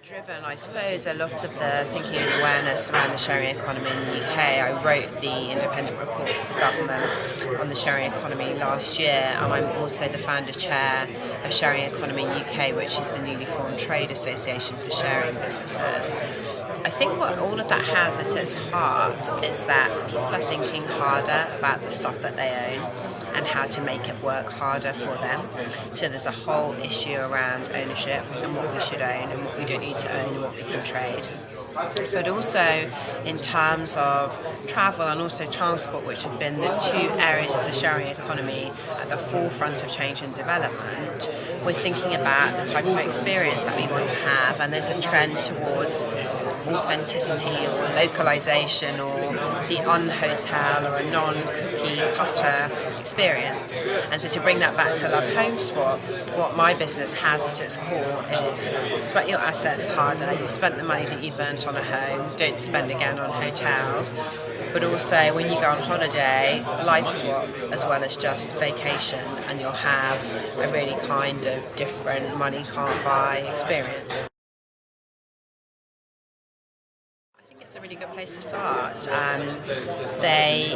driven, I suppose, a lot of the thinking and awareness around the sharing economy in the UK. I wrote the independent report for the government on the sharing economy last year, and I'm also the founder chair of Sharing Economy UK, which is the newly formed trade association for sharing businesses. I think what all of that has at its heart is that people are thinking harder about the stuff that they own and how to make it work harder for them. So there's a whole issue around ownership and what we should own and what we don't need to own and what we can trade. But also in terms of travel and also transport, which have been the two areas of the sharing economy at the forefront of change and development, we're thinking about the type of experience that we want to have, and there's a trend towards authenticity or localization or the unhotel or a non-cookie cutter experience. And so to bring that back to Love Home Swap, what my business has at its core is sweat your assets harder. You've spent the money that you've earned on a home, don't spend again on hotels. But also when you go on holiday, life swap as well as just vacation, and you'll have a really kind of different money can't buy experience. It's a really good place to start. They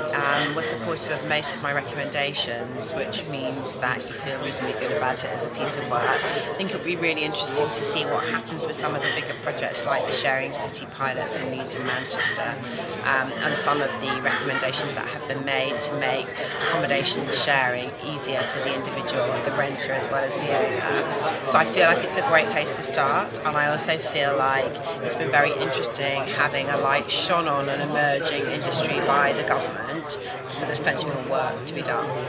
were supportive of most of my recommendations, which means that you feel reasonably good about it as a piece of work. I think it would be really interesting to see what happens with some of the bigger projects like the Sharing City pilots in Leeds and Manchester, and some of the recommendations that have been made to make accommodation sharing easier for the individual, the renter as well as the owner. So I feel like it's a great place to start, and I also feel like it's been very interesting having a light shone on an emerging industry by the government, but there's plenty more work to be done.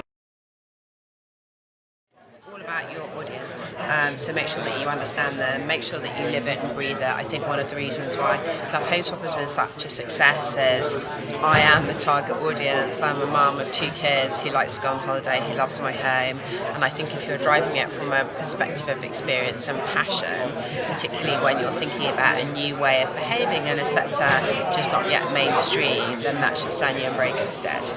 It's all about your audience, so make sure that you understand them, make sure that you live it and breathe it. I think one of the reasons why Love Home Swap has been such a success is I am the target audience. I'm a mum of two kids who likes to go on holiday, who loves my home, and I think if you're driving it from a perspective of experience and passion, particularly when you're thinking about a new way of behaving in a sector just not yet mainstream, then that should stand you in very good stead.